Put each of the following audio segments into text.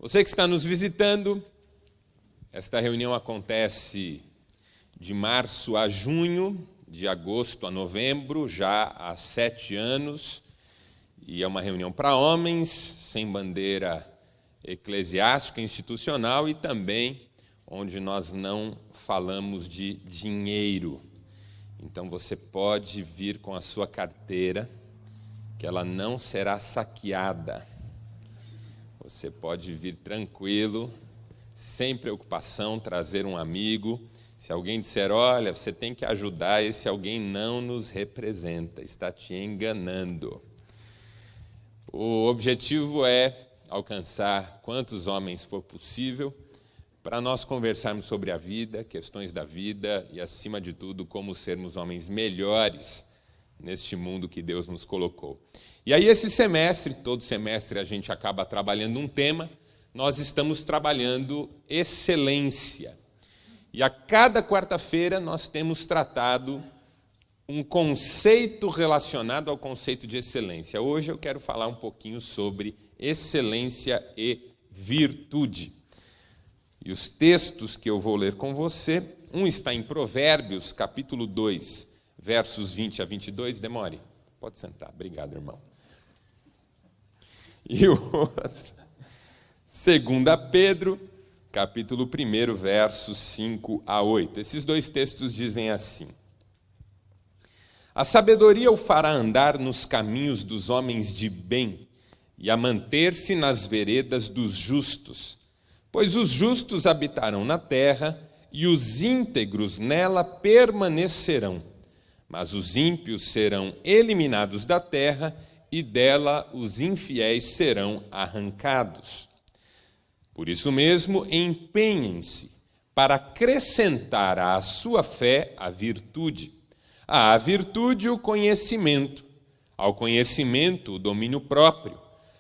Você que está nos visitando, esta reunião acontece de março a junho, de agosto a novembro, já há 7 anos, e é uma reunião para homens, sem bandeira eclesiástica, institucional, e também onde nós não falamos de dinheiro. Então você pode vir com a sua carteira, que ela não será saqueada. Você pode vir tranquilo, sem preocupação, trazer um amigo. Se alguém disser, olha, você tem que ajudar, esse alguém não nos representa, está te enganando. O objetivo é alcançar quantos homens for possível, para nós conversarmos sobre a vida, questões da vida e, acima de tudo, como sermos homens melhores neste mundo que Deus nos colocou. E aí esse semestre, todo semestre a gente acaba trabalhando um tema, nós estamos trabalhando excelência. E a cada quarta-feira nós temos tratado um conceito relacionado ao conceito de excelência. Hoje eu quero falar um pouquinho sobre excelência e virtude. E os textos que eu vou ler com você, um está em Provérbios, capítulo 2, versos 20 a 22, demore. Pode sentar, obrigado, irmão. E o outro, 2 Pedro, capítulo 1, versos 5 a 8. Esses dois textos dizem assim: a sabedoria o fará andar nos caminhos dos homens de bem e a manter-se nas veredas dos justos, pois os justos habitarão na terra e os íntegros nela permanecerão. Mas os ímpios serão eliminados da terra e dela os infiéis serão arrancados. Por isso mesmo, empenhem-se para acrescentar à sua fé a virtude, à virtude o conhecimento, ao conhecimento o domínio próprio,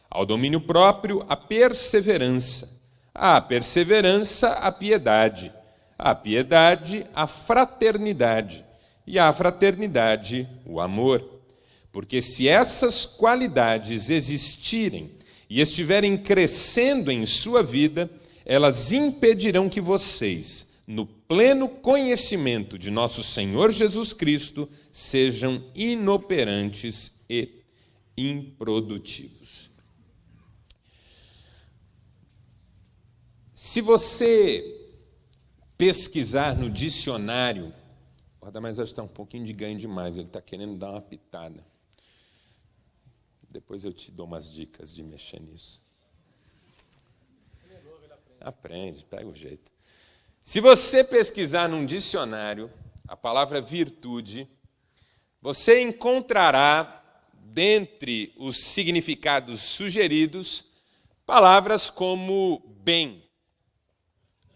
ao domínio próprio a perseverança, à perseverança a piedade, à piedade a fraternidade, e à fraternidade o amor. Porque se essas qualidades existirem e estiverem crescendo em sua vida, elas impedirão que vocês, no pleno conhecimento de nosso Senhor Jesus Cristo, sejam inoperantes e improdutivos. Se você pesquisar no dicionário, mas acho que está um pouquinho de ganho demais, ele está querendo dar uma pitada. Depois eu te dou umas dicas de mexer nisso. Aprende, pega o jeito. Se você pesquisar num dicionário a palavra virtude, você encontrará, dentre os significados sugeridos, palavras como bem,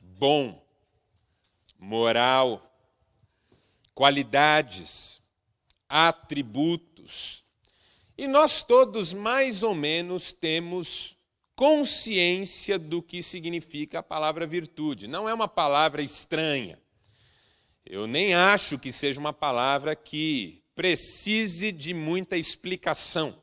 bom, moral, qualidades, atributos. E nós todos, mais ou menos, temos consciência do que significa a palavra virtude. Não é uma palavra estranha. Eu nem acho que seja uma palavra que precise de muita explicação.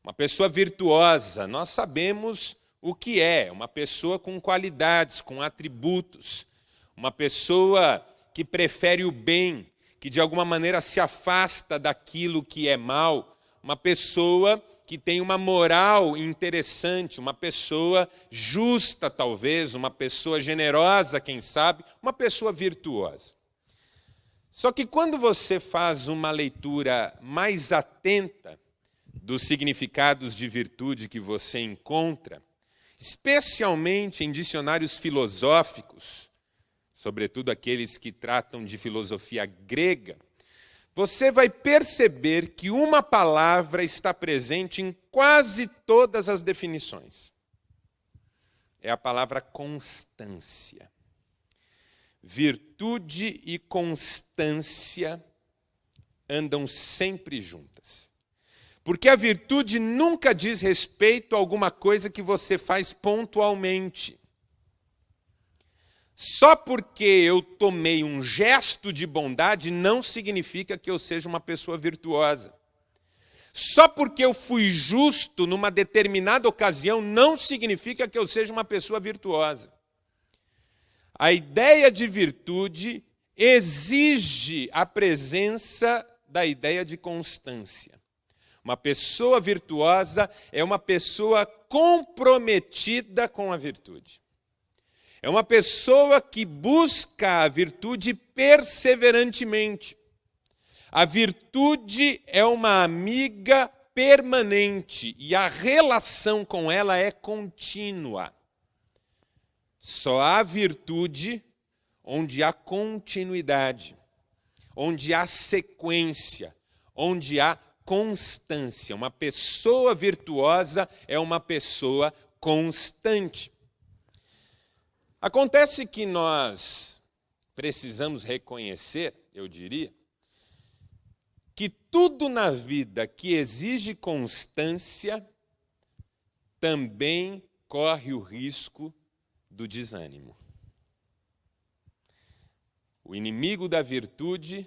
Uma pessoa virtuosa, nós sabemos o que é. Uma pessoa com qualidades, com atributos. Uma pessoa que prefere o bem, que de alguma maneira se afasta daquilo que é mal, uma pessoa que tem uma moral interessante, uma pessoa justa talvez, uma pessoa generosa, quem sabe, uma pessoa virtuosa. Só que quando você faz uma leitura mais atenta dos significados de virtude que você encontra, especialmente em dicionários filosóficos, sobretudo aqueles que tratam de filosofia grega, você vai perceber que uma palavra está presente em quase todas as definições. É a palavra constância. Virtude e constância andam sempre juntas. Porque a virtude nunca diz respeito a alguma coisa que você faz pontualmente. Só porque eu tomei um gesto de bondade não significa que eu seja uma pessoa virtuosa. Só porque eu fui justo numa determinada ocasião não significa que eu seja uma pessoa virtuosa. A ideia de virtude exige a presença da ideia de constância. Uma pessoa virtuosa é uma pessoa comprometida com a virtude. É uma pessoa que busca a virtude perseverantemente. A virtude é uma amiga permanente e a relação com ela é contínua. Só há virtude onde há continuidade, onde há sequência, onde há constância. Uma pessoa virtuosa é uma pessoa constante. Acontece que nós precisamos reconhecer, eu diria, que tudo na vida que exige constância também corre o risco do desânimo. O inimigo da virtude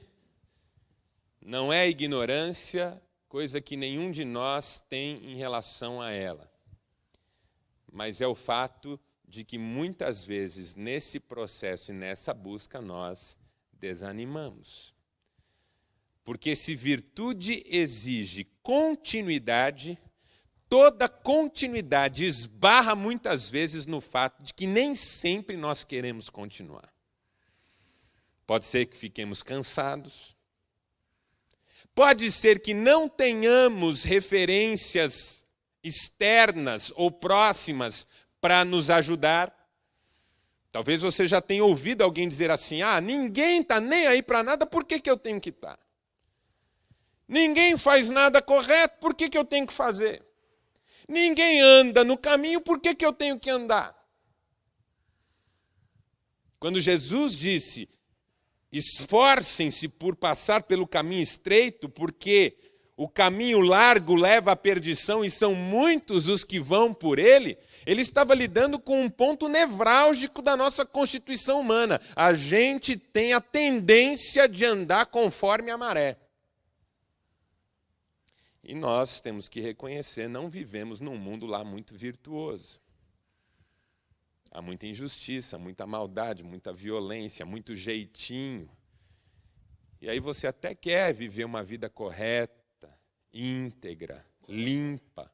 não é a ignorância, coisa que nenhum de nós tem em relação a ela, mas é o fato de que muitas vezes nesse processo e nessa busca nós desanimamos. Porque se virtude exige continuidade, toda continuidade esbarra muitas vezes no fato de que nem sempre nós queremos continuar. Pode ser que fiquemos cansados, pode ser que não tenhamos referências externas ou próximas para nos ajudar. Talvez você já tenha ouvido alguém dizer assim: ninguém está nem aí para nada, por que eu tenho que estar? Ninguém faz nada correto, por que eu tenho que fazer? Ninguém anda no caminho, por que eu tenho que andar? Quando Jesus disse: esforcem-se por passar pelo caminho estreito, porque o caminho largo leva à perdição e são muitos os que vão por ele, ele estava lidando com um ponto nevrálgico da nossa constituição humana. A gente tem a tendência de andar conforme a maré. E nós temos que reconhecer, não vivemos num mundo lá muito virtuoso. Há muita injustiça, muita maldade, muita violência, muito jeitinho. E aí você até quer viver uma vida correta, íntegra, limpa,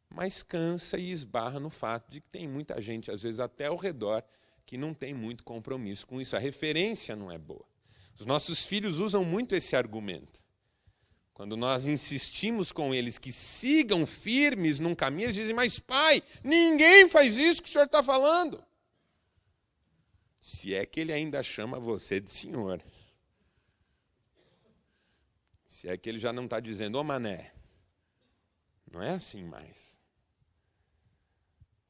mas cansa e esbarra no fato de que tem muita gente, às vezes até ao redor, que não tem muito compromisso com isso. A referência não é boa. Os nossos filhos usam muito esse argumento. Quando nós insistimos com eles que sigam firmes num caminho, eles dizem: mas pai, ninguém faz isso que o senhor está falando. Se é que ele ainda chama você de senhor. Se é que ele já não está dizendo: ô mané, não é assim mais.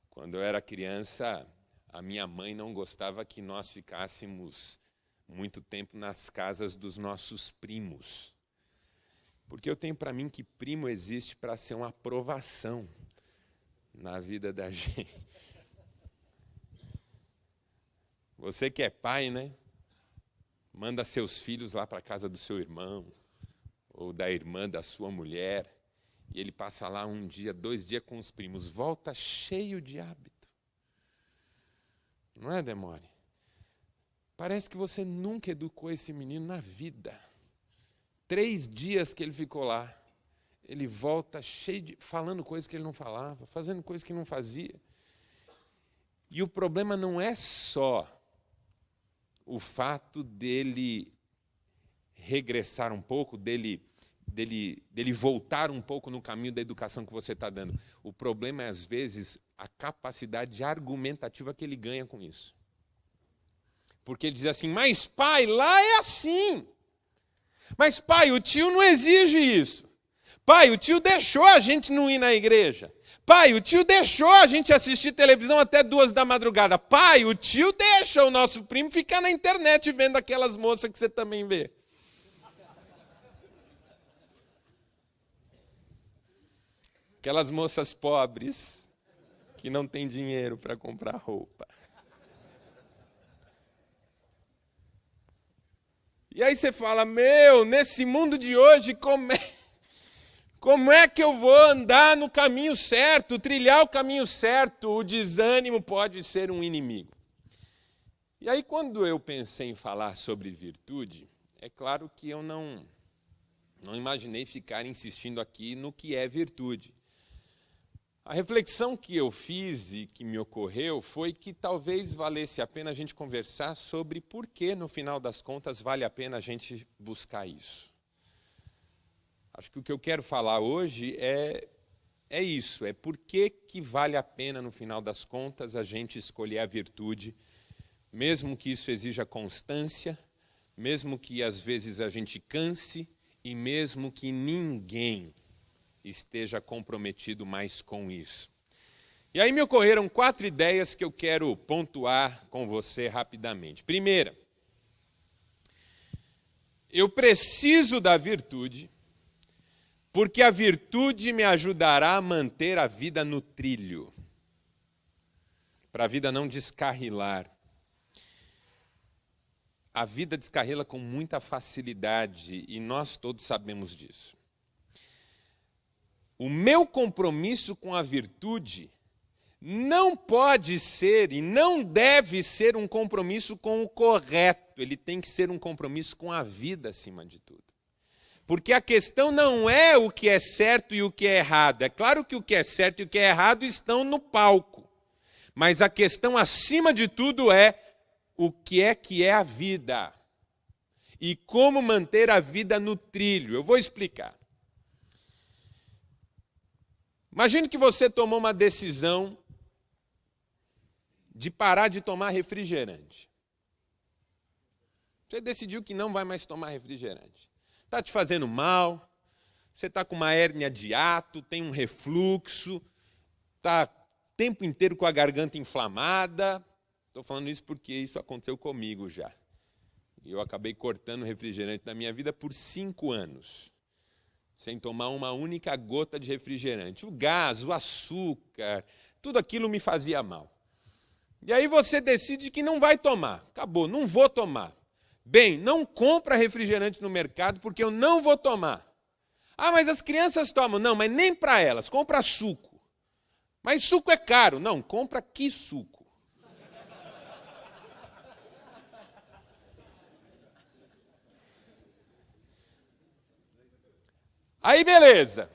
Quando eu era criança, a minha mãe não gostava que nós ficássemos muito tempo nas casas dos nossos primos. Porque eu tenho para mim que primo existe para ser uma aprovação na vida da gente. Você que é pai, né? Manda seus filhos lá para a casa do seu irmão, ou da irmã da sua mulher, e ele passa lá 1 dia, 2 dias com os primos, volta cheio de hábito. Não é, Demore? Parece que você nunca educou esse menino na vida. 3 dias que ele ficou lá, ele volta cheio de... falando coisas que ele não falava, fazendo coisas que não fazia. E o problema não é só o fato dele regressar um pouco, dele voltar um pouco no caminho da educação que você está dando. O problema é, às vezes, a capacidade argumentativa que ele ganha com isso. Porque ele diz assim: mas pai, lá é assim. Mas pai, o tio não exige isso. Pai, o tio deixou a gente não ir na igreja. Pai, o tio deixou a gente assistir televisão até 2 da madrugada. Pai, o tio deixa o nosso primo ficar na internet vendo aquelas moças que você também vê. Aquelas moças pobres que não têm dinheiro para comprar roupa. E aí você fala: nesse mundo de hoje, como Como é que eu vou andar no caminho certo, trilhar o caminho certo? O desânimo pode ser um inimigo. E aí, quando eu pensei em falar sobre virtude, é claro que eu não imaginei ficar insistindo aqui no que é virtude. A reflexão que eu fiz e que me ocorreu foi que talvez valesse a pena a gente conversar sobre por que, no final das contas, vale a pena a gente buscar isso. Acho que o que eu quero falar hoje é isso, é por que vale a pena, no final das contas, a gente escolher a virtude, mesmo que isso exija constância, mesmo que às vezes a gente canse e mesmo que ninguém esteja comprometido mais com isso. E aí me ocorreram 4 ideias que eu quero pontuar com você rapidamente. Primeira, eu preciso da virtude, porque a virtude me ajudará a manter a vida no trilho, para a vida não descarrilar. A vida descarrila com muita facilidade e nós todos sabemos disso. O meu compromisso com a virtude não pode ser e não deve ser um compromisso com o correto, ele tem que ser um compromisso com a vida acima de tudo. Porque a questão não é o que é certo e o que é errado. É claro que o que é certo e o que é errado estão no palco. Mas a questão, acima de tudo, é o que é a vida. E como manter a vida no trilho. Eu vou explicar. Imagine que você tomou uma decisão de parar de tomar refrigerante. Você decidiu que não vai mais tomar refrigerante. Está te fazendo mal, você está com uma hérnia de hiato, tem um refluxo, está o tempo inteiro com a garganta inflamada. Estou falando isso porque isso aconteceu comigo já. Eu acabei cortando o refrigerante da minha vida por 5 anos, sem tomar uma única gota de refrigerante. O gás, o açúcar, tudo aquilo me fazia mal. E aí você decide que não vai tomar. Acabou, não vou tomar. Bem, não compra refrigerante no mercado porque eu não vou tomar. Ah, mas as crianças tomam. Não, mas nem para elas. Compra suco. Mas suco é caro. Não, compra que suco? Aí, beleza.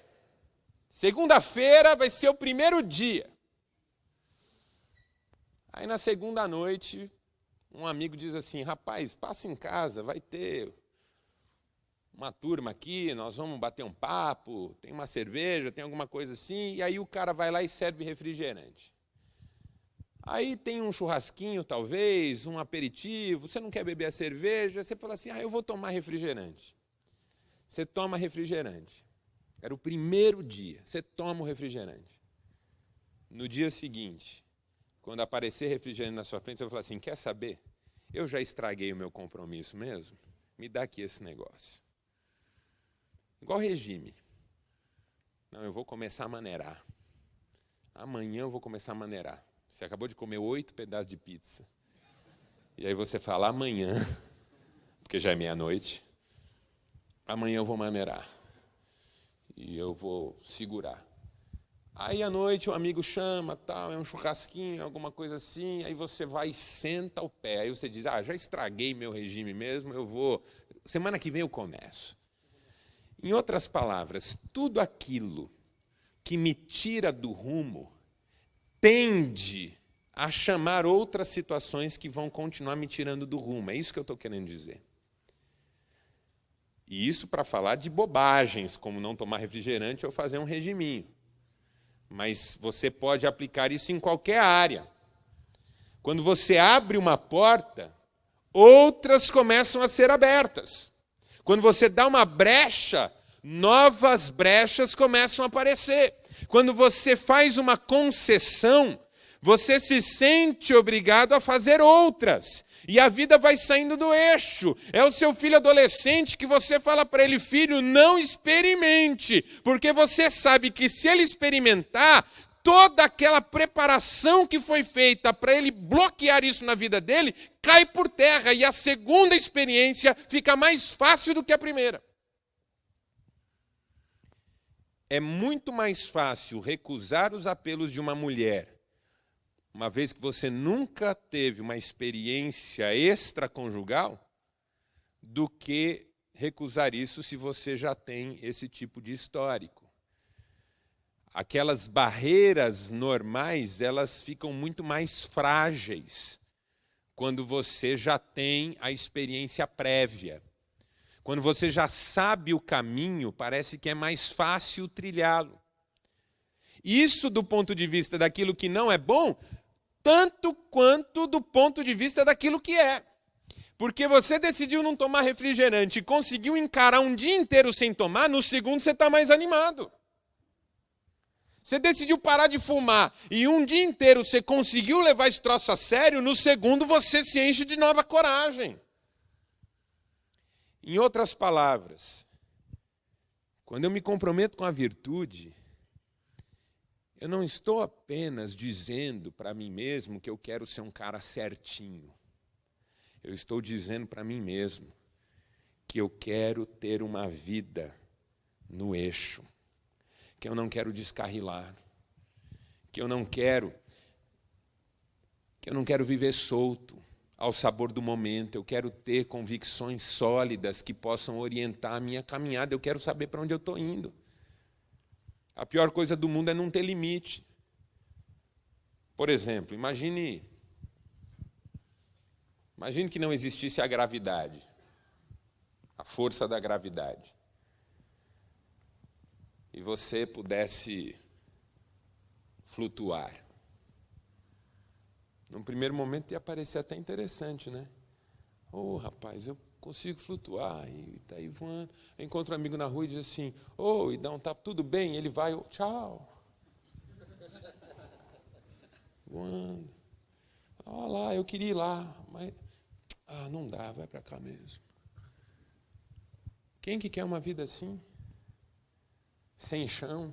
Segunda-feira vai ser o primeiro dia. Aí, na segunda noite, um amigo diz assim, rapaz, passa em casa, vai ter uma turma aqui, nós vamos bater um papo, tem uma cerveja, tem alguma coisa assim, e aí o cara vai lá e serve refrigerante. Aí tem um churrasquinho, talvez, um aperitivo, você não quer beber a cerveja, você fala assim, eu vou tomar refrigerante. Você toma refrigerante. Era o primeiro dia, você toma o refrigerante. No dia seguinte, quando aparecer refrigerante na sua frente, você vai falar assim, quer saber? Eu já estraguei o meu compromisso mesmo, me dá aqui esse negócio. Igual regime. Não, eu vou começar a maneirar. Amanhã eu vou começar a maneirar. Você acabou de comer 8 pedaços de pizza. E aí você fala, amanhã, porque já é meia-noite, amanhã eu vou maneirar. E eu vou segurar. Aí à noite um amigo chama, tal, é um churrasquinho, alguma coisa assim, aí você vai e senta ao pé. Aí você diz, já estraguei meu regime mesmo, eu vou, semana que vem eu começo. Em outras palavras, tudo aquilo que me tira do rumo tende a chamar outras situações que vão continuar me tirando do rumo. É isso que eu estou querendo dizer. E isso para falar de bobagens, como não tomar refrigerante ou fazer um regiminho. Mas você pode aplicar isso em qualquer área. Quando você abre uma porta, outras começam a ser abertas. Quando você dá uma brecha, novas brechas começam a aparecer. Quando você faz uma concessão, você se sente obrigado a fazer outras. E a vida vai saindo do eixo. É o seu filho adolescente que você fala para ele, filho, não experimente. Porque você sabe que se ele experimentar, toda aquela preparação que foi feita para ele bloquear isso na vida dele, cai por terra. E a segunda experiência fica mais fácil do que a primeira. é muito mais fácil recusar os apelos de uma mulher, uma vez que você nunca teve uma experiência extraconjugal, do que recusar isso se você já tem esse tipo de histórico. Aquelas barreiras normais, elas ficam muito mais frágeis quando você já tem a experiência prévia. Quando você já sabe o caminho, parece que é mais fácil trilhá-lo. Isso do ponto de vista daquilo que não é bom, tanto quanto do ponto de vista daquilo que é. Porque você decidiu não tomar refrigerante e conseguiu encarar um dia inteiro sem tomar, no segundo você está mais animado. Você decidiu parar de fumar e um dia inteiro você conseguiu levar esse troço a sério, no segundo você se enche de nova coragem. Em outras palavras, quando eu me comprometo com a virtude, eu não estou apenas dizendo para mim mesmo que eu quero ser um cara certinho. Eu estou dizendo para mim mesmo que eu quero ter uma vida no eixo, que eu não quero descarrilar, que eu não quero viver solto, ao sabor do momento. Eu quero ter convicções sólidas que possam orientar a minha caminhada. Eu quero saber para onde eu estou indo. A pior coisa do mundo é não ter limite. Por exemplo, imagine que não existisse a gravidade, a força da gravidade, e você pudesse flutuar. Num primeiro momento ia parecer até interessante, né? Rapaz, eu consigo flutuar, e está aí voando. Eu encontro um amigo na rua e diz assim, e dá um tapa, tudo bem? Ele vai, tchau. Voando. Olha lá, eu queria ir lá, mas não dá, vai para cá mesmo. Quem que quer uma vida assim? Sem chão?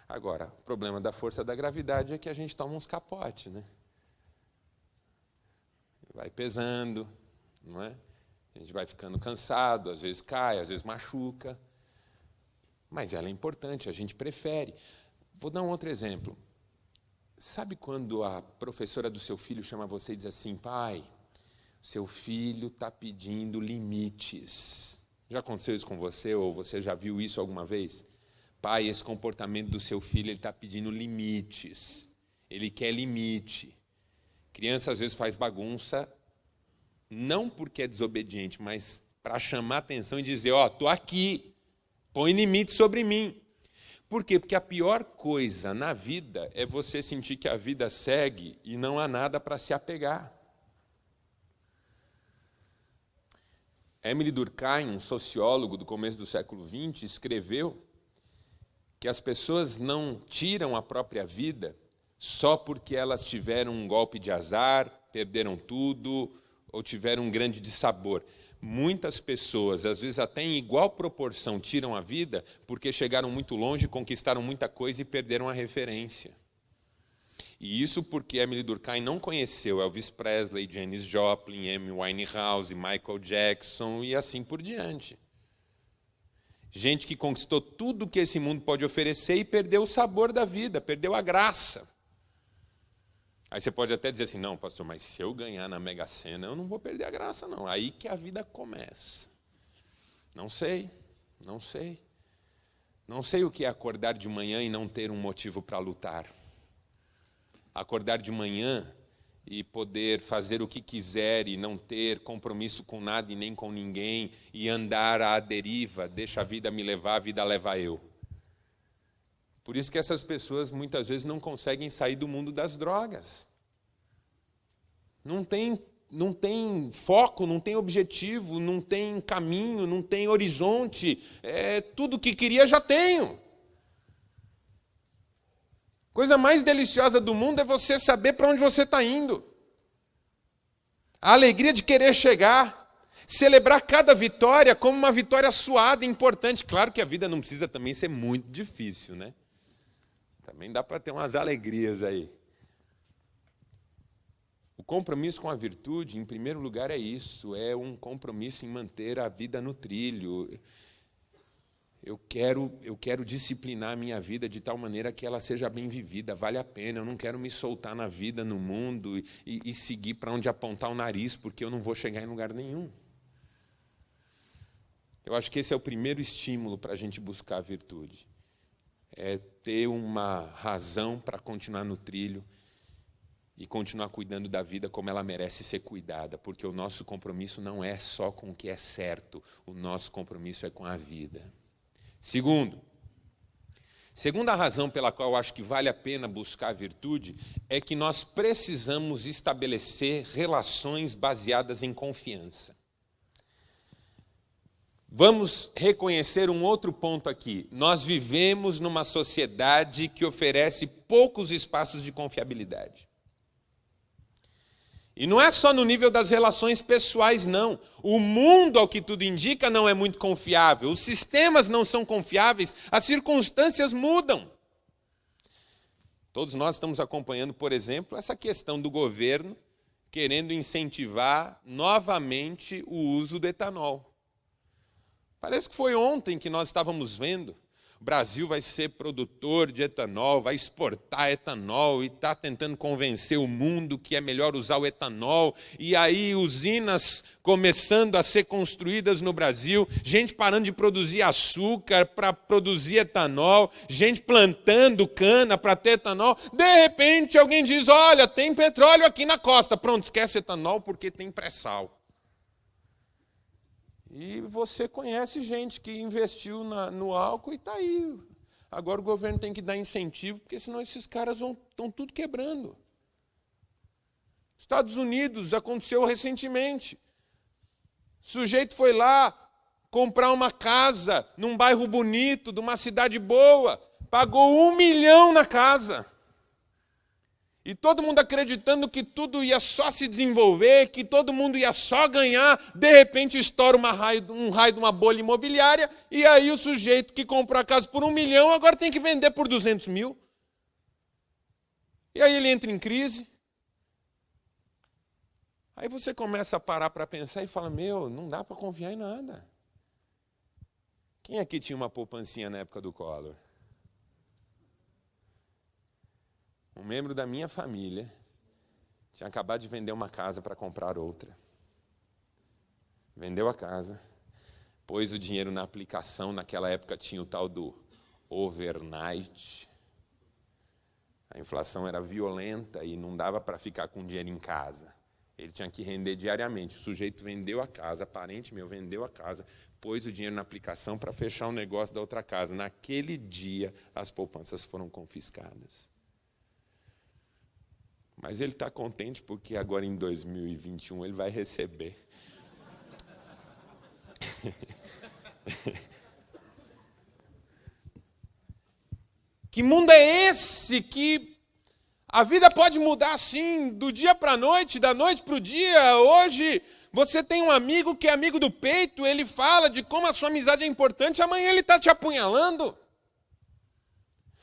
Agora, o problema da força da gravidade é que a gente toma uns capotes, né? Vai pesando, não é? A gente vai ficando cansado, às vezes cai, às vezes machuca. Mas ela é importante, a gente prefere. Vou dar um outro exemplo. Sabe quando a professora do seu filho chama você e diz assim, pai, seu filho está pedindo limites. Já aconteceu isso com você, ou você já viu isso alguma vez? Pai, esse comportamento do seu filho, ele está pedindo limites. Ele quer limite. Criança, às vezes, faz bagunça, não porque é desobediente, mas para chamar atenção e dizer, estou aqui, põe limite sobre mim. Por quê? Porque a pior coisa na vida é você sentir que a vida segue e não há nada para se apegar. Émile Durkheim, um sociólogo do começo do século XX, escreveu que as pessoas não tiram a própria vida só porque elas tiveram um golpe de azar, perderam tudo ou tiveram um grande dissabor. Muitas pessoas, às vezes até em igual proporção, tiram a vida porque chegaram muito longe, conquistaram muita coisa e perderam a referência. E isso porque Émile Durkheim não conheceu Elvis Presley, Janis Joplin, Amy Winehouse, Michael Jackson e assim por diante. Gente que conquistou tudo que esse mundo pode oferecer e perdeu o sabor da vida, perdeu a graça. Aí você pode até dizer assim, não, pastor, mas se eu ganhar na Mega Sena, eu não vou perder a graça, não. Aí que a vida começa. Não sei. Não sei o que é acordar de manhã e não ter um motivo para lutar. Acordar de manhã e poder fazer o que quiser e não ter compromisso com nada e nem com ninguém e andar à deriva, deixa a vida me levar, a vida leva eu. Por isso que essas pessoas muitas vezes não conseguem sair do mundo das drogas. Não tem foco, não tem objetivo, não tem caminho, não tem horizonte. Tudo que queria já tenho. Coisa mais deliciosa do mundo é você saber para onde você está indo. A alegria de querer chegar. Celebrar cada vitória como uma vitória suada e importante. Claro que a vida não precisa também ser muito difícil, né? Também dá para ter umas alegrias aí. O compromisso com a virtude, em primeiro lugar, é isso. É um compromisso em manter a vida no trilho. eu quero disciplinar a minha vida de tal maneira que ela seja bem vivida, vale a pena. Eu não quero me soltar na vida, no mundo, e seguir para onde apontar o nariz, porque eu não vou chegar em lugar nenhum. Eu acho que esse é o primeiro estímulo para a gente buscar a virtude. É ter uma razão para continuar no trilho e continuar cuidando da vida como ela merece ser cuidada, porque o nosso compromisso não é só com o que é certo, o nosso compromisso é com a vida. Segunda razão pela qual eu acho que vale a pena buscar a virtude é que nós precisamos estabelecer relações baseadas em confiança. Vamos reconhecer um outro ponto aqui. Nós vivemos numa sociedade que oferece poucos espaços de confiabilidade. E não é só no nível das relações pessoais, não. O mundo, ao que tudo indica, não é muito confiável. Os sistemas não são confiáveis, as circunstâncias mudam. Todos nós estamos acompanhando, por exemplo, essa questão do governo querendo incentivar novamente o uso do etanol. Parece que foi ontem que nós estávamos vendo. O Brasil vai ser produtor de etanol, vai exportar etanol e está tentando convencer o mundo que é melhor usar o etanol. E aí usinas começando a ser construídas no Brasil, gente parando de produzir açúcar para produzir etanol, gente plantando cana para ter etanol. De repente alguém diz, olha, tem petróleo aqui na costa. Pronto, esquece etanol porque tem pré-sal. E você conhece gente que investiu no álcool e está aí. Agora o governo tem que dar incentivo, porque senão esses caras estão tudo quebrando. Estados Unidos, aconteceu recentemente. O sujeito foi lá comprar uma casa num bairro bonito, de uma cidade boa, pagou $1 milhão na casa. E todo mundo acreditando que tudo ia só se desenvolver, que todo mundo ia só ganhar, de repente estoura um raio de uma bolha imobiliária, e aí o sujeito que comprou a casa por $1 milhão agora tem que vender por 200 mil. E aí ele entra em crise. Aí você começa a parar para pensar e fala, não dá para confiar em nada. Quem aqui tinha uma poupancinha na época do Collor? Um membro da minha família tinha acabado de vender uma casa para comprar outra. Vendeu a casa, pôs o dinheiro na aplicação, naquela época tinha o tal do overnight. A inflação era violenta e não dava para ficar com dinheiro em casa. Ele tinha que render diariamente. O sujeito vendeu a casa, parente meu vendeu a casa, pôs o dinheiro na aplicação para fechar o negócio da outra casa. Naquele dia, as poupanças foram confiscadas. Mas ele está contente porque agora em 2021 ele vai receber. Que mundo é esse que a vida pode mudar assim, do dia para a noite, da noite para o dia? Hoje você tem um amigo que é amigo do peito, ele fala de como a sua amizade é importante, amanhã ele está te apunhalando.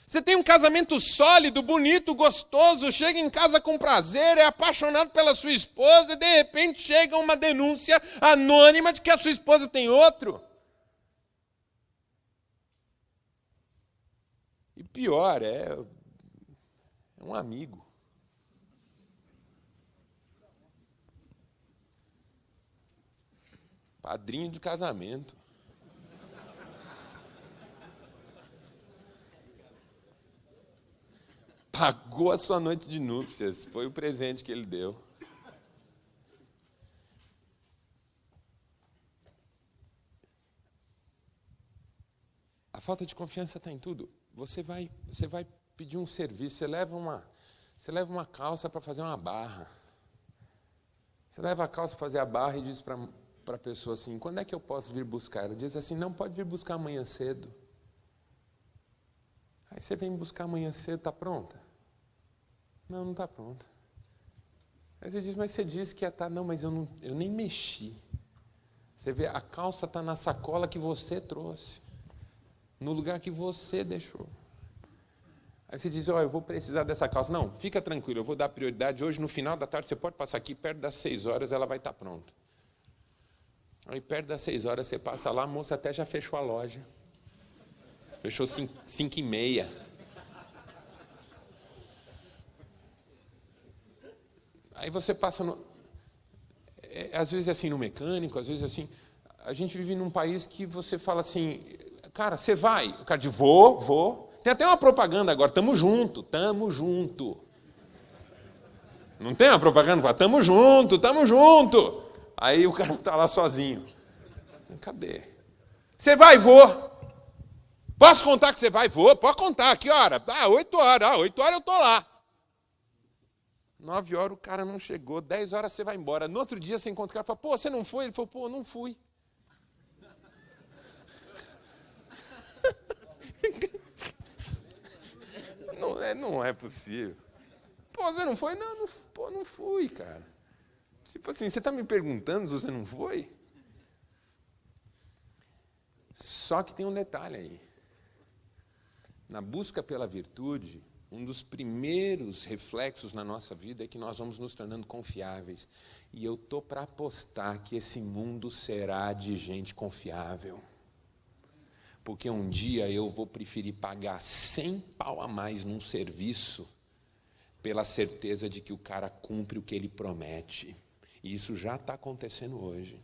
Você tem um casamento sólido, bonito, gostoso, chega em casa com prazer, é apaixonado pela sua esposa e de repente chega uma denúncia anônima de que a sua esposa tem outro. E pior, é um amigo. Padrinho de casamento. Pagou a sua noite de núpcias, foi o presente que ele deu. A falta de confiança está em tudo. Você vai pedir um serviço, você leva uma calça para fazer uma barra. Você leva a calça para fazer a barra e diz para a pessoa assim, quando é que eu posso vir buscar? Ela diz assim, não, pode vir buscar amanhã cedo. Aí você vem buscar amanhã cedo, está pronta? Não, não está pronta. Aí você diz, mas você disse que ia estar. Não, mas eu nem mexi. Você vê, a calça está na sacola que você trouxe, no lugar que você deixou. Aí você diz, eu vou precisar dessa calça. Não, fica tranquilo, eu vou dar prioridade. Hoje, no final da tarde, você pode passar aqui, perto das 6 horas, ela vai estar pronta. Aí, perto das 6 horas, você passa lá, a moça até já fechou a loja. Fechou 5h30. Aí você passa às vezes assim no mecânico, às vezes assim. A gente vive num país que você fala assim, cara, você vai? O cara diz, vou. Tem até uma propaganda agora, tamo junto. Não tem uma propaganda? Fala, tamo junto. Aí o cara está lá sozinho. Cadê? Você vai? Vou. Posso contar que você vai? Vou. Pode contar. Que hora? 8 horas. 8 horas eu estou lá. 9 horas o cara não chegou. 10 horas você vai embora. No outro dia você encontra o cara e fala, pô, você não foi? Ele falou, pô, não fui. Não é possível. Pô, você não foi? Não fui, cara. Tipo assim, você está me perguntando se você não foi? Só que tem um detalhe aí. Na busca pela virtude, um dos primeiros reflexos na nossa vida é que nós vamos nos tornando confiáveis. E eu estou para apostar que esse mundo será de gente confiável. Porque um dia eu vou preferir pagar 100 pau a mais num serviço pela certeza de que o cara cumpre o que ele promete. E isso já está acontecendo hoje.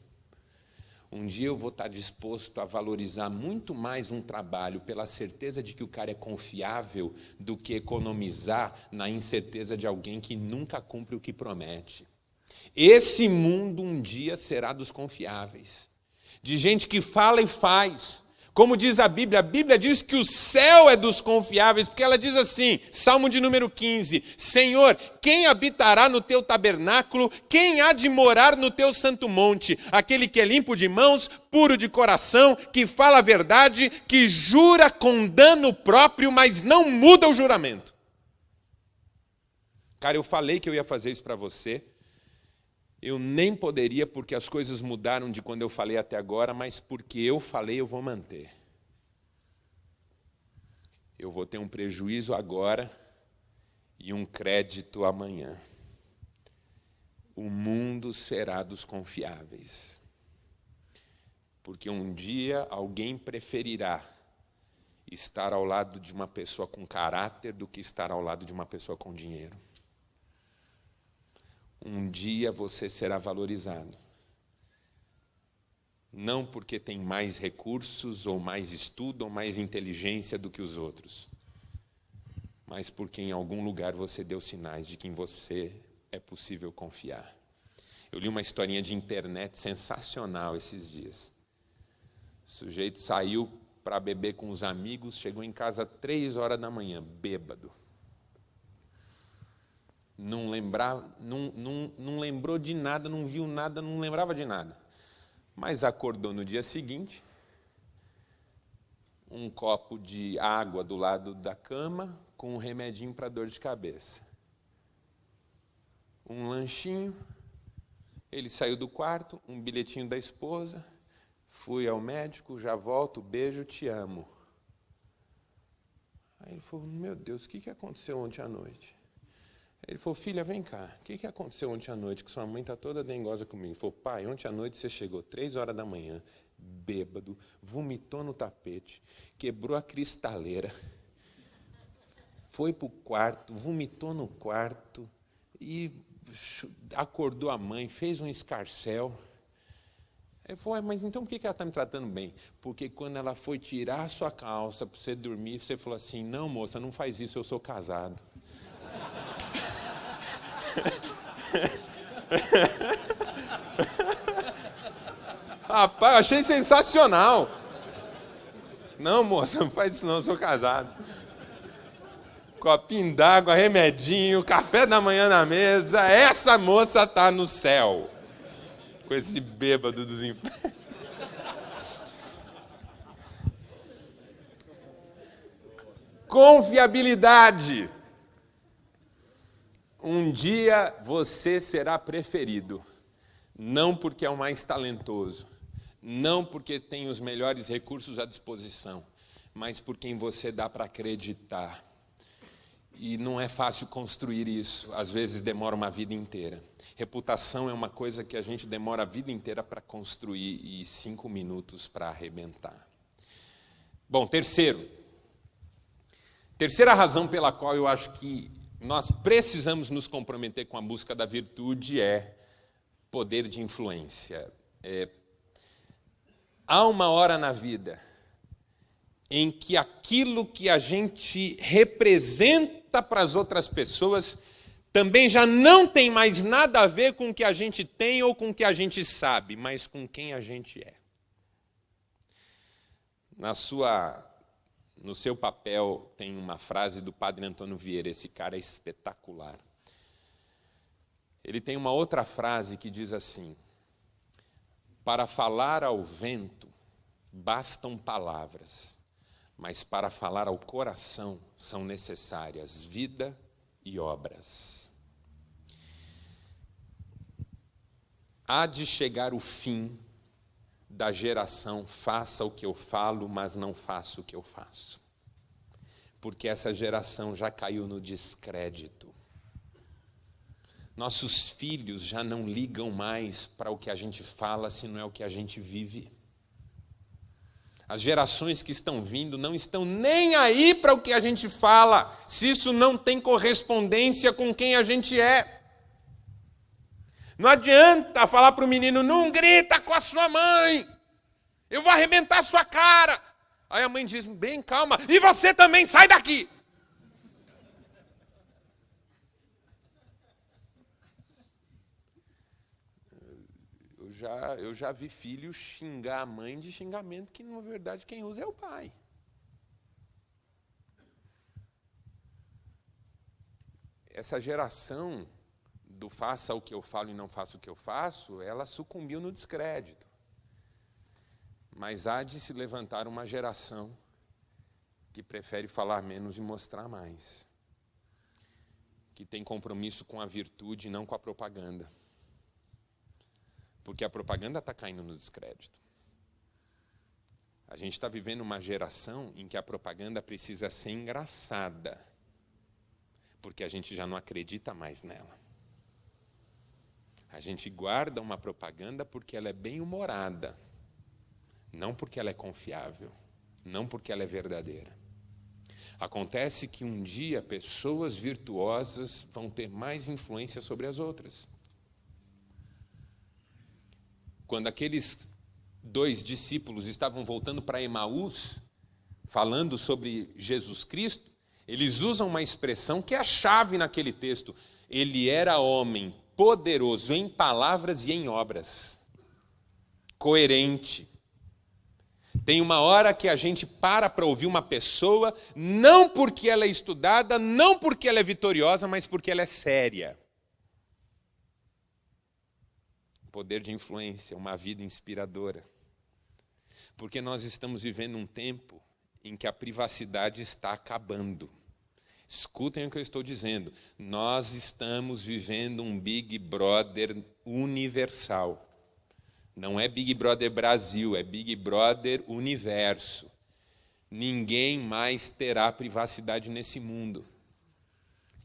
Um dia eu vou estar disposto a valorizar muito mais um trabalho pela certeza de que o cara é confiável do que economizar na incerteza de alguém que nunca cumpre o que promete. Esse mundo um dia será dos confiáveis, de gente que fala e faz. Como diz a Bíblia diz que o céu é dos confiáveis, porque ela diz assim, Salmo de número 15, Senhor, quem habitará no teu tabernáculo, quem há de morar no teu santo monte? Aquele que é limpo de mãos, puro de coração, que fala a verdade, que jura com dano próprio, mas não muda o juramento. Cara, eu falei que eu ia fazer isso para você. Eu nem poderia, porque as coisas mudaram de quando eu falei até agora, mas porque eu falei, eu vou manter. Eu vou ter um prejuízo agora e um crédito amanhã. O mundo será dos confiáveis. Porque um dia alguém preferirá estar ao lado de uma pessoa com caráter do que estar ao lado de uma pessoa com dinheiro. Um dia você será valorizado. Não porque tem mais recursos, ou mais estudo, ou mais inteligência do que os outros, mas porque em algum lugar você deu sinais de que em você é possível confiar. Eu li uma historinha de internet sensacional esses dias. O sujeito saiu para beber com os amigos, chegou em casa 3 horas da manhã, bêbado. Não lembrou de nada, não viu nada, não lembrava de nada. Mas acordou no dia seguinte, um copo de água do lado da cama, com um remedinho para dor de cabeça. Um lanchinho, ele saiu do quarto, um bilhetinho da esposa, fui ao médico, já volto, beijo, te amo. Aí ele falou, meu Deus, o que aconteceu ontem à noite? Ele falou, filha, vem cá, o que aconteceu ontem à noite que sua mãe está toda dengosa comigo? Ele falou, pai, ontem à noite você chegou 3 horas da manhã, bêbado, vomitou no tapete, quebrou a cristaleira, foi para o quarto, vomitou no quarto e acordou a mãe, fez um escarcéu. Ele falou, mas então por que ela está me tratando bem? Porque quando ela foi tirar a sua calça para você dormir, você falou assim, não, moça, não faz isso, eu sou casado. Rapaz, eu achei sensacional. Não, moça, não faz isso não, eu sou casado. Copinho d'água, remedinho, café da manhã na mesa. Essa moça está no céu. Com esse bêbado dos infernos. Confiabilidade. Um dia você será preferido, não porque é o mais talentoso, não porque tem os melhores recursos à disposição, mas por quem você dá para acreditar. E não é fácil construir isso, às vezes demora uma vida inteira. Reputação é uma coisa que a gente demora a vida inteira para construir e 5 minutos para arrebentar. Bom, terceiro, Terceira razão pela qual eu acho que nós precisamos nos comprometer com a busca da virtude é poder de influência. Há uma hora na vida em que aquilo que a gente representa para as outras pessoas também já não tem mais nada a ver com o que a gente tem ou com o que a gente sabe, mas com quem a gente é. No seu papel tem uma frase do padre Antônio Vieira, esse cara é espetacular. Ele tem uma outra frase que diz assim: para falar ao vento bastam palavras, mas para falar ao coração são necessárias vida e obras. Há de chegar o fim da geração faça o que eu falo, mas não faço o que eu faço. Porque essa geração já caiu no descrédito. Nossos filhos já não ligam mais para o que a gente fala, se não é o que a gente vive. As gerações que estão vindo não estão nem aí para o que a gente fala, se isso não tem correspondência com quem a gente é. Não adianta falar para o menino, não grita com a sua mãe, eu vou arrebentar a sua cara. Aí a mãe diz, bem, calma, e você também, sai daqui. Eu já vi filho xingar a mãe de xingamento que, na verdade, quem usa é o pai. Essa geração do faça o que eu falo e não faça o que eu faço, ela sucumbiu no descrédito. Mas há de se levantar uma geração que prefere falar menos e mostrar mais. Que tem compromisso com a virtude e não com a propaganda. Porque a propaganda está caindo no descrédito. A gente está vivendo uma geração em que a propaganda precisa ser engraçada, porque a gente já não acredita mais nela. A gente guarda uma propaganda porque ela é bem-humorada, não porque ela é confiável, não porque ela é verdadeira. Acontece que um dia pessoas virtuosas vão ter mais influência sobre as outras. Quando aqueles 2 discípulos estavam voltando para Emaús, falando sobre Jesus Cristo, eles usam uma expressão que é a chave naquele texto. Ele era homem poderoso em palavras e em obras. Coerente. Tem uma hora que a gente para ouvir uma pessoa, não porque ela é estudada, não porque ela é vitoriosa, mas porque ela é séria. Poder de influência, uma vida inspiradora. Porque nós estamos vivendo um tempo em que a privacidade está acabando. Escutem o que eu estou dizendo. Nós estamos vivendo um Big Brother universal. Não é Big Brother Brasil, é Big Brother Universo. Ninguém mais terá privacidade nesse mundo.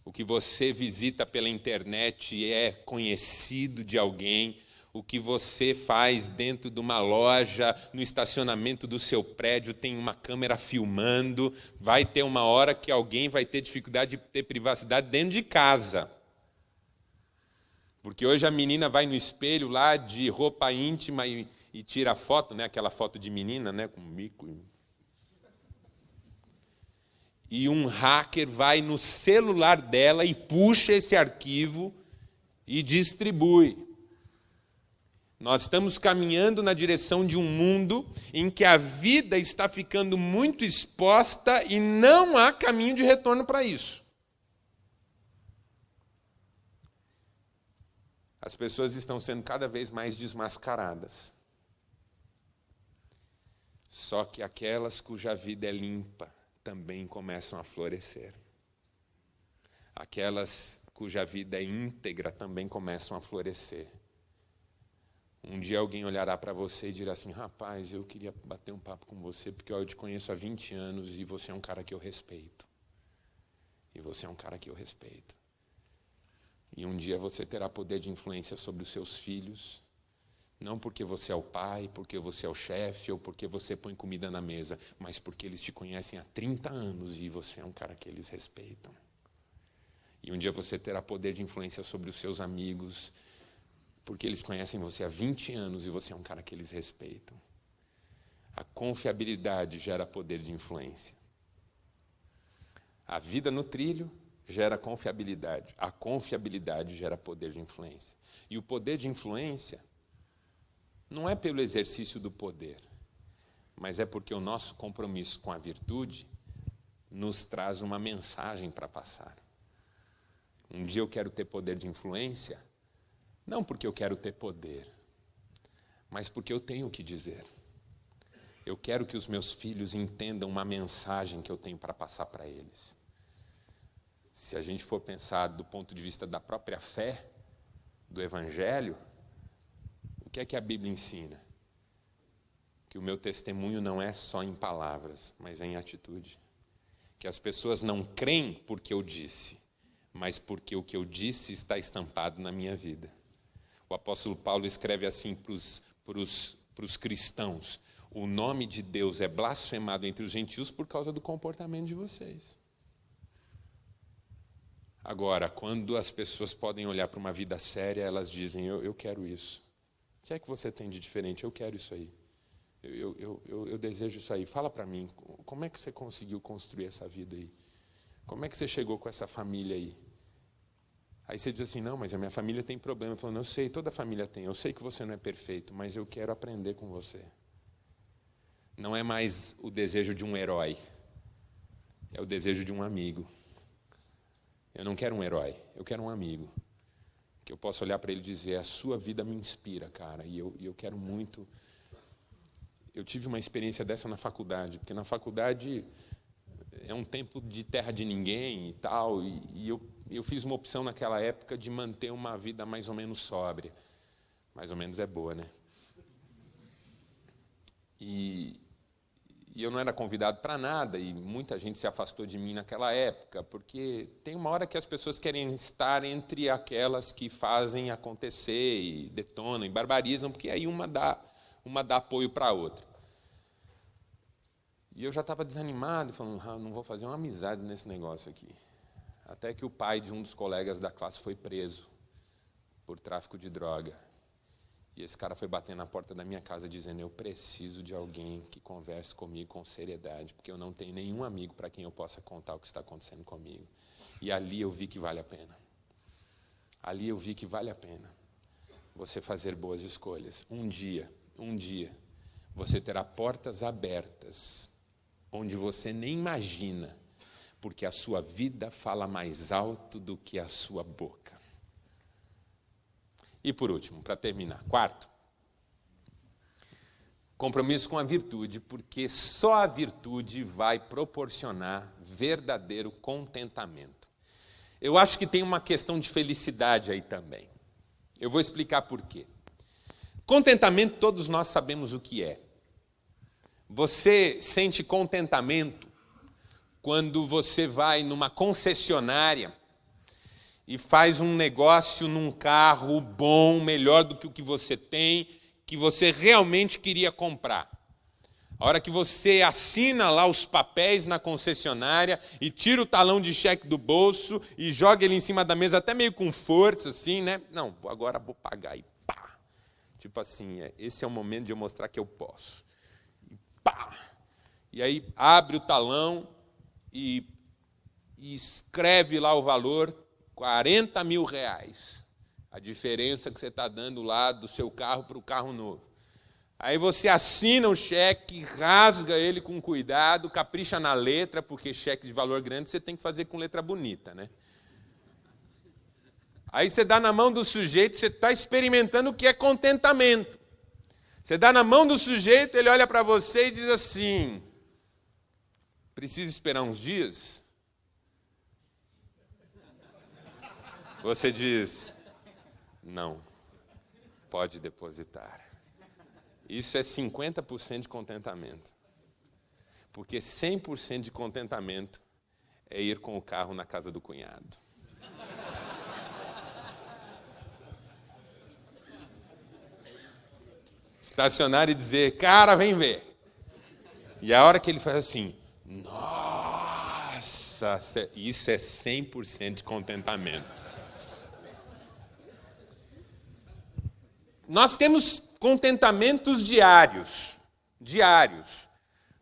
O que você visita pela internet é conhecido de alguém. O que você faz dentro de uma loja, no estacionamento do seu prédio, tem uma câmera filmando. Vai ter uma hora que alguém vai ter dificuldade de ter privacidade dentro de casa. Porque hoje a menina vai no espelho lá de roupa íntima e tira foto, né? Aquela foto de menina, né? Com mico. E um hacker vai no celular dela e puxa esse arquivo e distribui. Nós estamos caminhando na direção de um mundo em que a vida está ficando muito exposta e não há caminho de retorno para isso. As pessoas estão sendo cada vez mais desmascaradas. Só que aquelas cuja vida é limpa também começam a florescer. Aquelas cuja vida é íntegra também começam a florescer. Um dia alguém olhará para você e dirá assim, rapaz, eu queria bater um papo com você, porque eu te conheço há 20 anos e você é um cara que eu respeito. E você é um cara que eu respeito. E um dia você terá poder de influência sobre os seus filhos, Não porque você é o pai, porque você é o chefe, ou porque você põe comida na mesa, mas porque eles te conhecem há 30 anos e você é um cara que eles respeitam. E um dia você terá poder de influência sobre os seus amigos, porque eles conhecem você há 20 anos e você é um cara que eles respeitam. A confiabilidade gera poder de influência. A vida no trilho gera confiabilidade. A confiabilidade gera poder de influência. E o poder de influência não é pelo exercício do poder, mas é porque o nosso compromisso com a virtude nos traz uma mensagem para passar. Um dia eu quero ter poder de influência, não porque eu quero ter poder, mas porque eu tenho o que dizer. Eu quero que os meus filhos entendam uma mensagem que eu tenho para passar para eles. Se a gente for pensar do ponto de vista da própria fé, do Evangelho, o que é que a Bíblia ensina? Que o meu testemunho não é só em palavras, mas é em atitude. Que as pessoas não creem porque eu disse, mas porque o que eu disse está estampado na minha vida. O apóstolo Paulo escreve assim para os cristãos: o nome de Deus é blasfemado entre os gentios por causa do comportamento de vocês. Agora, quando as pessoas podem olhar para uma vida séria, elas dizem: eu quero isso. O que é que você tem de diferente? Eu quero isso aí. Eu desejo isso aí. Fala para mim, como é que você conseguiu construir essa vida aí? Como é que você chegou com essa família aí? Aí você diz assim: não, mas a minha família tem problema. Eu falo: não, eu sei, toda família tem. Eu sei que você não é perfeito, mas eu quero aprender com você. Não é mais o desejo de um herói, é o desejo de um amigo. Eu não quero um herói, eu quero um amigo. Que eu possa olhar para ele e dizer: a sua vida me inspira, cara, e eu quero muito. Eu tive uma experiência dessa na faculdade, porque na faculdade é um tempo de terra de ninguém e tal, e eu fiz uma opção naquela época de manter uma vida mais ou menos sóbria. Mais ou menos é boa, né? E eu não era convidado para nada, e muita gente se afastou de mim naquela época, porque tem uma hora que as pessoas querem estar entre aquelas que fazem acontecer, e detonam, e barbarizam, porque aí uma dá apoio para a outra. E eu já estava desanimado, falando: não vou fazer uma amizade nesse negócio aqui. Até que o pai de um dos colegas da classe foi preso por tráfico de droga. E esse cara foi bater na porta da minha casa dizendo: eu preciso de alguém que converse comigo com seriedade, porque eu não tenho nenhum amigo para quem eu possa contar o que está acontecendo comigo. E ali eu vi que vale a pena. Ali eu vi que vale a pena você fazer boas escolhas. Um dia, você terá portas abertas onde você nem imagina, porque a sua vida fala mais alto do que a sua boca. E por último, para terminar, quarto, compromisso com a virtude, porque só a virtude vai proporcionar verdadeiro contentamento. Eu acho que tem uma questão de felicidade aí também. Eu vou explicar por quê. Contentamento, todos nós sabemos o que é. Você sente contentamento quando você vai numa concessionária e faz um negócio num carro bom, melhor do que o que você tem, que você realmente queria comprar. A hora que você assina lá os papéis na concessionária e tira o talão de cheque do bolso e joga ele em cima da mesa, até meio com força, assim, né? Não, agora vou pagar, e pá! Tipo assim, esse é o momento de eu mostrar que eu posso. E pá! E aí abre o talão e escreve lá o valor, R$40 mil. A diferença que você está dando lá do seu carro para o carro novo. Aí você assina o cheque, rasga ele com cuidado, capricha na letra, porque cheque de valor grande você tem que fazer com letra bonita, né? Aí você dá na mão do sujeito, você está experimentando o que é contentamento. Você dá na mão do sujeito, ele olha para você e diz assim: precisa esperar uns dias? Você diz: não, pode depositar. Isso é 50% de contentamento. Porque 100% de contentamento é ir com o carro na casa do cunhado. estacionar e dizer, cara, vem ver. E a hora que ele faz assim, nossa, isso é 100% de contentamento. Nós temos contentamentos diários.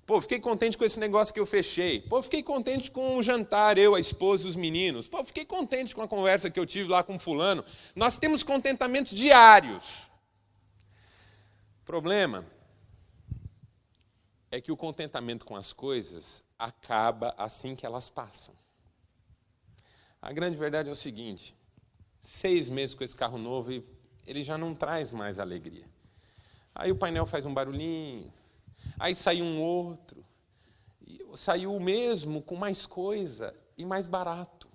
Pô, fiquei contente com esse negócio que eu fechei. Pô, fiquei contente com o jantar, eu, a esposa e os meninos. Pô, fiquei contente com a conversa que eu tive lá com fulano. Nós temos contentamentos diários. O problema é que o contentamento com as coisas acaba assim que elas passam. A grande verdade é o seguinte, 6 meses com esse carro novo e ele já não traz mais alegria. Aí o painel faz um barulhinho, aí sai um outro, saiu o mesmo com mais coisa e mais barato.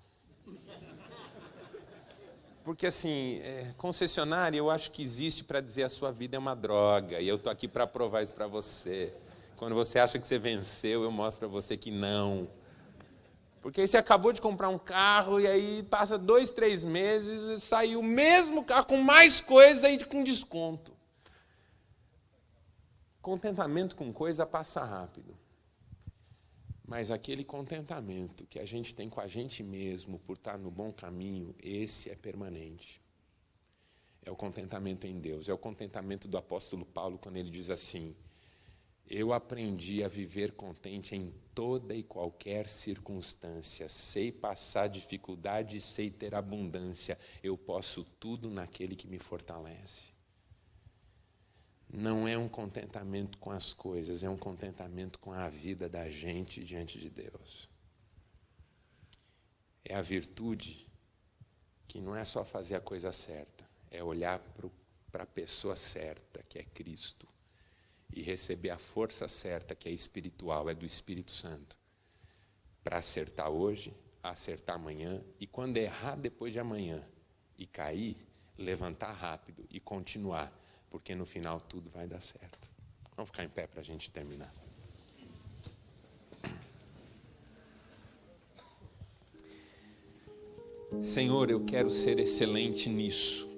Porque assim, concessionária eu acho que existe para dizer a sua vida é uma droga, e eu estou aqui para provar isso para você. Quando você acha que você venceu, eu mostro para você que não. Porque aí você acabou de comprar um carro e aí passa 2, 3 meses, saiu o mesmo carro com mais coisa e com desconto. Contentamento com coisa passa rápido. Mas aquele contentamento que a gente tem com a gente mesmo por estar no bom caminho, esse é permanente. É o contentamento em Deus. É o contentamento do apóstolo Paulo quando ele diz assim, eu aprendi a viver contente em toda e qualquer circunstância. Sei passar dificuldade e sei ter abundância. Eu posso tudo naquele que me fortalece. Não é um contentamento com as coisas, é um contentamento com a vida da gente diante de Deus. É a virtude que não é só fazer a coisa certa, é olhar para a pessoa certa, que é Cristo, e receber a força certa, que é espiritual, é do Espírito Santo, para acertar hoje, acertar amanhã, e quando errar depois de amanhã e cair, levantar rápido e continuar, porque no final tudo vai dar certo. Vamos ficar em pé para a gente terminar. Senhor, eu quero ser excelente nisso,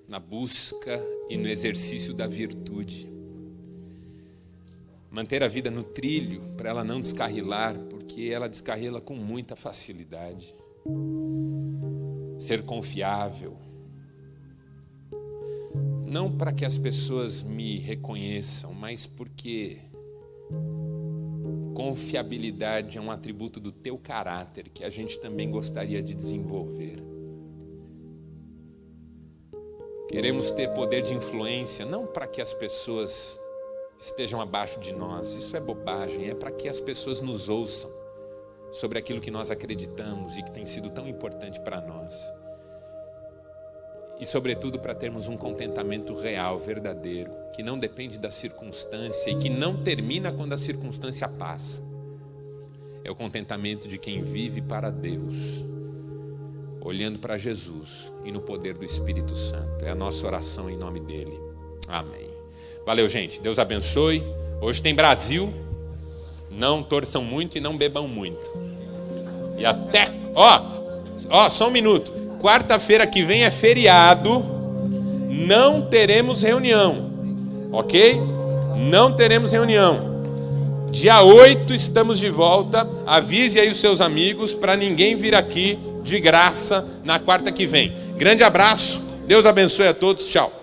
na busca e no exercício da virtude. Manter a vida no trilho, para ela não descarrilar, porque ela descarrila com muita facilidade. Ser confiável, não para que as pessoas me reconheçam, mas porque confiabilidade é um atributo do teu caráter que a gente também gostaria de desenvolver. Queremos ter poder de influência, não para que as pessoas estejam abaixo de nós, isso é bobagem, é para que as pessoas nos ouçam sobre aquilo que nós acreditamos e que tem sido tão importante para nós. E, sobretudo, para termos um contentamento real, verdadeiro, que não depende da circunstância e que não termina quando a circunstância passa. É o contentamento de quem vive para Deus, olhando para Jesus e no poder do Espírito Santo. É a nossa oração em nome dele. Amém. Valeu, gente. Deus abençoe. Hoje tem Brasil. Não torçam muito e não bebam muito. E até... só um minuto. Quarta-feira que vem é feriado, não teremos reunião, ok? Não teremos reunião. Dia 8 estamos de volta, avise aí os seus amigos para ninguém vir aqui de graça na quarta que vem. Grande abraço, Deus abençoe a todos, tchau.